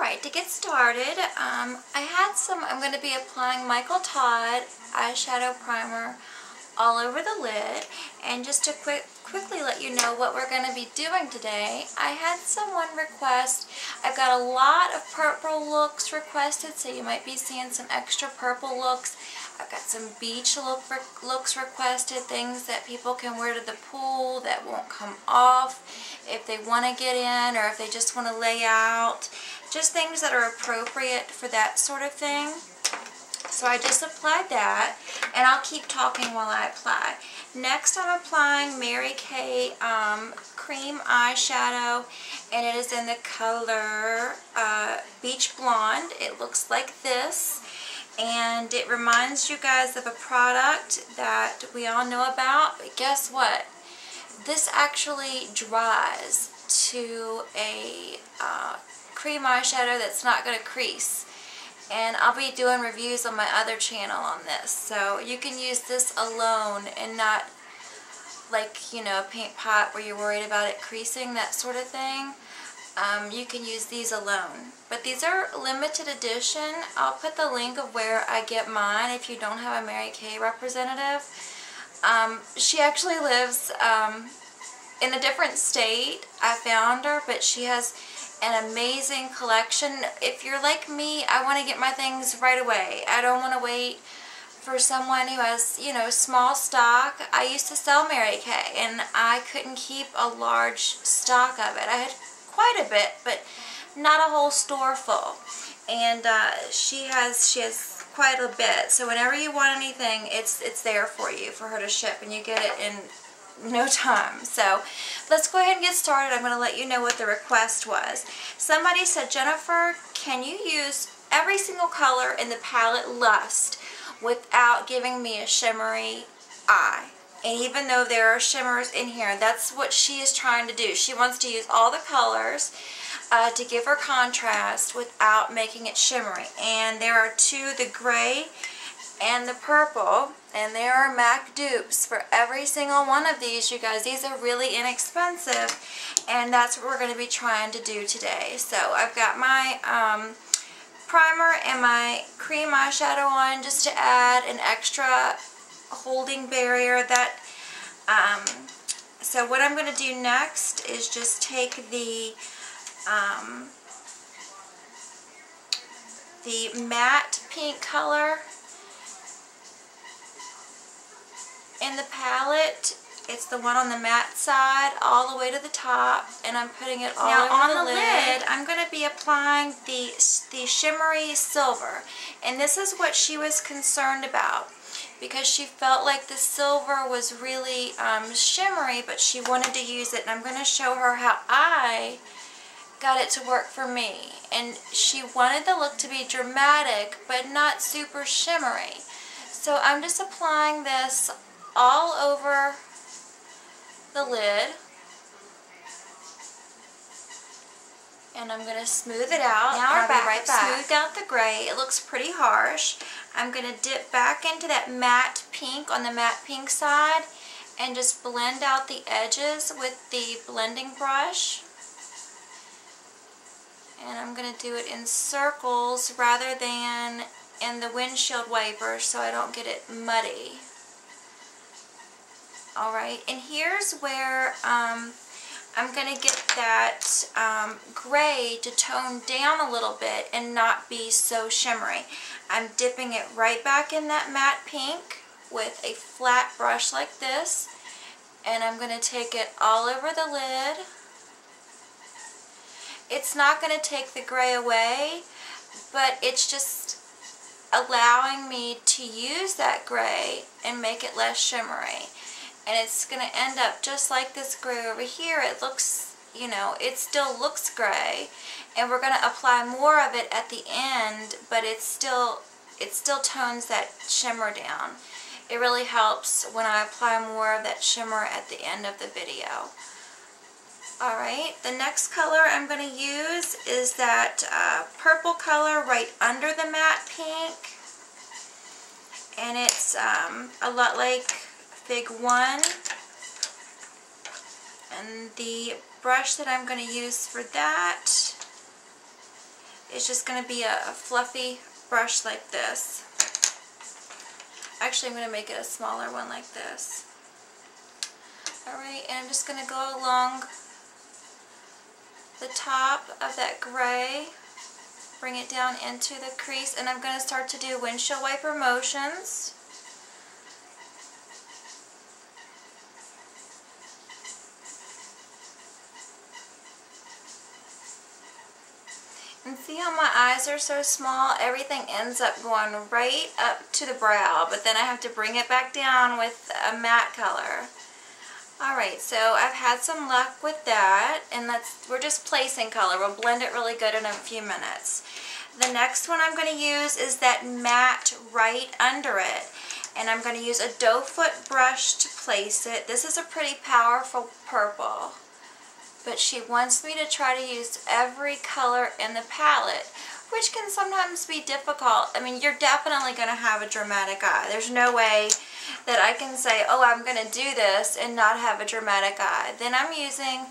Alright, to get started, I'm going to be applying Michael Todd eyeshadow primer all over the lid. And just to quickly let you know what we're going to be doing today, I had someone request, I've got a lot of purple looks requested, so you might be seeing some extra purple looks. I've got some beach looks requested, things that people can wear to the pool that won't come off if they want to get in or if they just want to lay out. Just things that are appropriate for that sort of thing. So I just applied that, and I'll keep talking while I apply. Next I'm applying Mary Kay cream eyeshadow, and it is in the color Beach Blonde. It looks like this. And it reminds you guys of a product that we all know about, but guess what? This actually dries to a cream eyeshadow that's not going to crease. And I'll be doing reviews on my other channel on this. So you can use this alone and not like, you know, a paint pot where you're worried about it creasing, that sort of thing. You can use these alone. But these are limited edition. I'll put the link of where I get mine if you don't have a Mary Kay representative. She actually lives in a different state. I found her, but she has an amazing collection. If you're like me, I want to get my things right away. I don't want to wait for someone who has, you know, small stock. I used to sell Mary Kay, and I couldn't keep a large stock of it. I had quite a bit, but not a whole store full. And she has quite a bit. So whenever you want anything, it's there for you, for her to ship, and you get it in no time. So let's go ahead and get started. I'm going to let you know what the request was. Somebody said, Jennifer, can you use every single color in the palette Lust without giving me a shimmery eye? And even though there are shimmers in here, that's what she is trying to do. She wants to use all the colors to give her contrast without making it shimmery. And there are two, the gray and the purple, and there are MAC dupes for every single one of these, you guys. These are really inexpensive, and that's what we're going to be trying to do today. So I've got my primer and my cream eyeshadow on just to add an extra holding barrier. So what I'm going to do next is just take the matte pink color in the palette. It's the one on the matte side all the way to the top, and I'm putting it all over the lid. I'm going to be applying the shimmery silver, and this is what she was concerned about, because she felt like the silver was really shimmery, but she wanted to use it. And I'm going to show her how I got it to work for me. And she wanted the look to be dramatic, but not super shimmery. So I'm just applying this all over the lid. And I'm going to smooth it out. Now we're back. Smoothed out the gray. It looks pretty harsh. I'm going to dip back into that matte pink on the matte pink side and just blend out the edges with the blending brush. And I'm going to do it in circles rather than in the windshield wipers so I don't get it muddy. Alright, and here's where I'm going to get that gray to tone down a little bit and not be so shimmery. I'm dipping it right back in that matte pink with a flat brush like this, and I'm going to take it all over the lid. It's not going to take the gray away, but it's just allowing me to use that gray and make it less shimmery. And it's going to end up just like this gray over here. It looks, you know, it still looks gray. And we're going to apply more of it at the end, but it still tones that shimmer down. It really helps when I apply more of that shimmer at the end of the video. Alright, the next color I'm going to use is that purple color right under the matte pink. And it's a lot like Fig 1. And the brush that I'm going to use for that is just going to be a fluffy brush like this. Actually, I'm going to make it a smaller one like this. Alright, and I'm just going to go along the top of that gray, bring it down into the crease, and I'm going to start to do windshield wiper motions. And see how my eyes are so small? Everything ends up going right up to the brow, but then I have to bring it back down with a matte color. Alright, so I've had some luck with that, and we're just placing color. We'll blend it really good in a few minutes. The next one I'm going to use is that matte right under it, and I'm going to use a doe foot brush to place it. This is a pretty powerful purple, but she wants me to try to use every color in the palette, which can sometimes be difficult. I mean, you're definitely going to have a dramatic eye. There's no way that I can say, oh, I'm going to do this and not have a dramatic eye. Then I'm using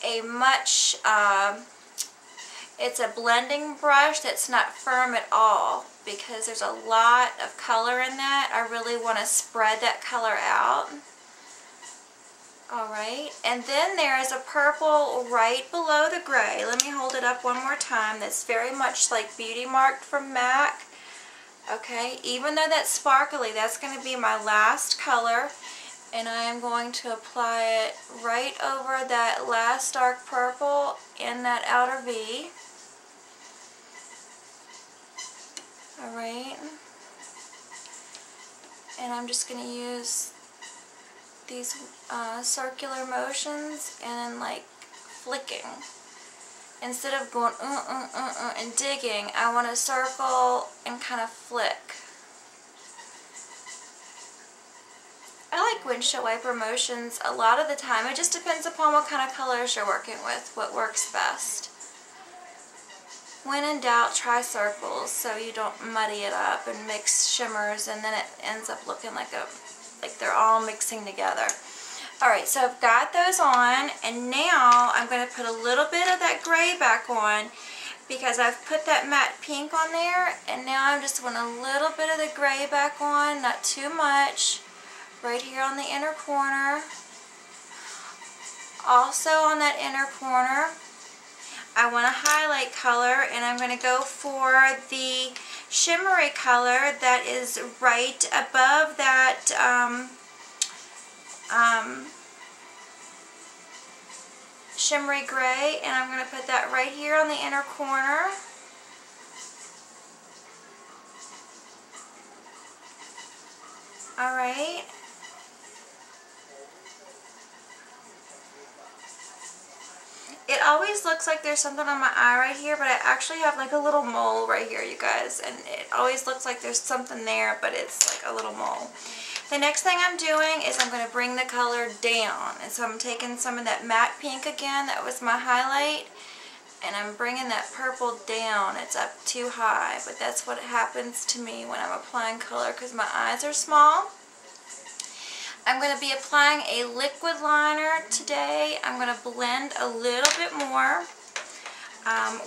a much, it's a blending brush that's not firm at all, because there's a lot of color in that. I really want to spread that color out. Alright, and then there is a purple right below the gray. Let me hold it up one more time. That's very much like Beauty Mark from MAC. Okay, even though that's sparkly, that's going to be my last color. And I am going to apply it right over that last dark purple in that outer V. Alright. And I'm just going to use these circular motions and then like flicking. Instead of going and digging, I want to circle and kind of flick. I like windshield wiper motions a lot of the time. It just depends upon what kind of colors you're working with, what works best. When in doubt, try circles so you don't muddy it up and mix shimmers, and then it ends up looking like they're all mixing together. Alright, so I've got those on, and now I'm going to put a little bit of that gray back on, because I've put that matte pink on there, and now I just want a little bit of the gray back on, not too much, right here on the inner corner. Also on that inner corner, I want a highlight color, and I'm going to go for the shimmery color that is right above that shimmery gray, and I'm going to put that right here on the inner corner. Alright. It always looks like there's something on my eye right here, but I actually have like a little mole right here, you guys, and it always looks like there's something there, but it's like a little mole. The next thing I'm doing is I'm going to bring the color down, and so I'm taking some of that matte pink again, that was my highlight, and I'm bringing that purple down. It's up too high, but that's what happens to me when I'm applying color because my eyes are small. I'm going to be applying a liquid liner today. I'm going to blend a little bit more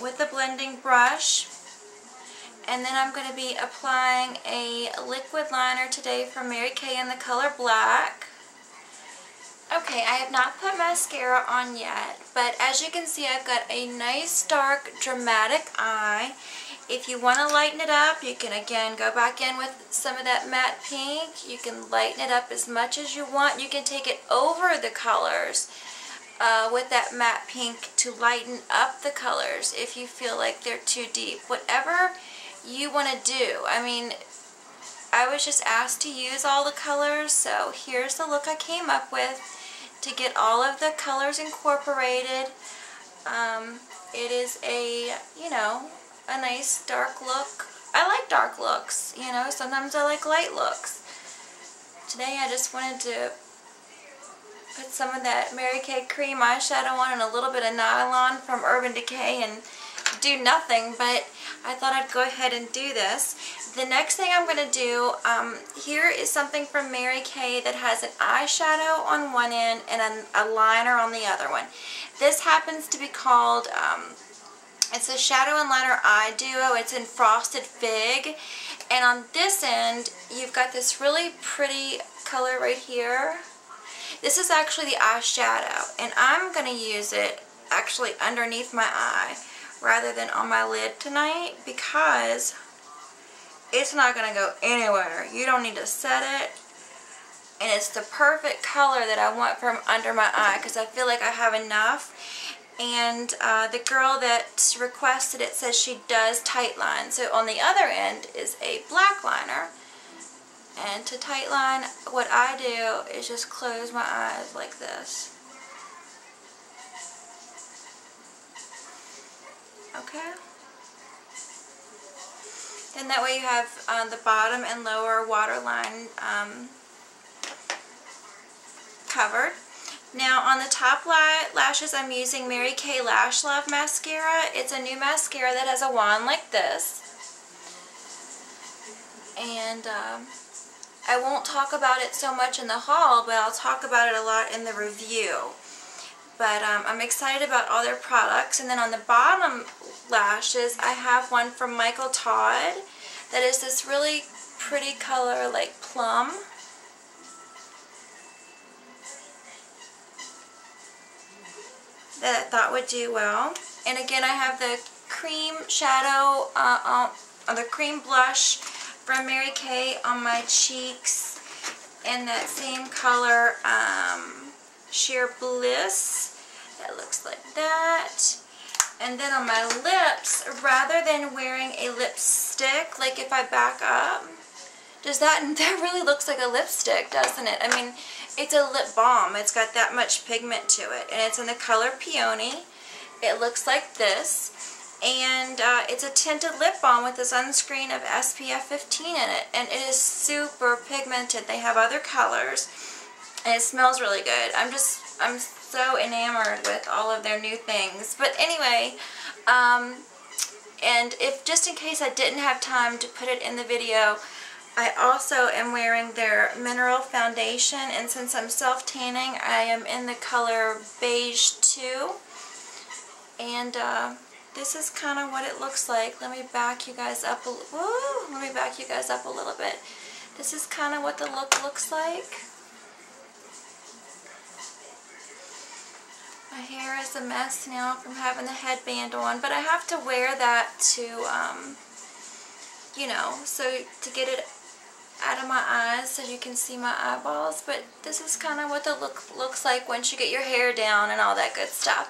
with the blending brush. And then I'm going to be applying a liquid liner today from Mary Kay in the color black. Okay, I have not put mascara on yet, but as you can see, I've got a nice dark dramatic eye. If you want to lighten it up, you can again go back in with some of that matte pink. You can lighten it up as much as you want. You can take it over the colors with that matte pink to lighten up the colors if you feel like they're too deep. Whatever you want to do. I mean, I was just asked to use all the colors, so here's the look I came up with to get all of the colors incorporated. It is a, you know, a nice dark look. I like dark looks, you know, sometimes I like light looks. Today I just wanted to put some of that Mary Kay cream eyeshadow on and a little bit of nylon from Urban Decay and do nothing, but I thought I'd go ahead and do this. The next thing I'm going to do, here is something from Mary Kay that has an eyeshadow on one end and a liner on the other one. This happens to be called It's a Shadow and Liner Eye Duo. It's in Frosted Fig. And on this end, you've got this really pretty color right here. This is actually the eyeshadow, and I'm going to use it actually underneath my eye rather than on my lid tonight because it's not going to go anywhere. You don't need to set it, and it's the perfect color that I want from under my eye because I feel like I have enough. And the girl that requested it says she does tight line. So on the other end is a black liner. And to tight line, what I do is just close my eyes like this. Okay? Then that way you have the bottom and lower waterline covered. Now on the top lashes, I'm using Mary Kay Lash Love mascara. It's a new mascara that has a wand like this. And I won't talk about it so much in the haul, but I'll talk about it a lot in the review. But I'm excited about all their products. And then on the bottom lashes, I have one from Michael Todd that is this really pretty color like plum. That I thought would do well. And again, I have the cream shadow, the cream blush from Mary Kay on my cheeks, and that same color, Sheer Bliss. That looks like that. And then on my lips, rather than wearing a lipstick, like if I back up, that really looks like a lipstick, doesn't it? I mean, it's a lip balm. It's got that much pigment to it. And it's in the color Peony. It looks like this. And it's a tinted lip balm with a sunscreen of SPF 15 in it. And it is super pigmented. They have other colors. And it smells really good. I'm so enamored with all of their new things. But anyway, and if just in case I didn't have time to put it in the video, I also am wearing their mineral foundation, and since I'm self-tanning, I am in the color Beige 2. And this is kind of what it looks like. Let me back you guys up a little bit. This is kind of what the look looks like. My hair is a mess now from having the headband on, but I have to wear that to, you know, so to get it out of my eyes so you can see my eyeballs. But this is kind of what the look looks like once you get your hair down and all that good stuff.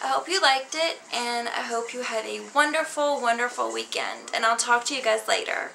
I hope you liked it, and I hope you have a wonderful, wonderful weekend, and I'll talk to you guys later.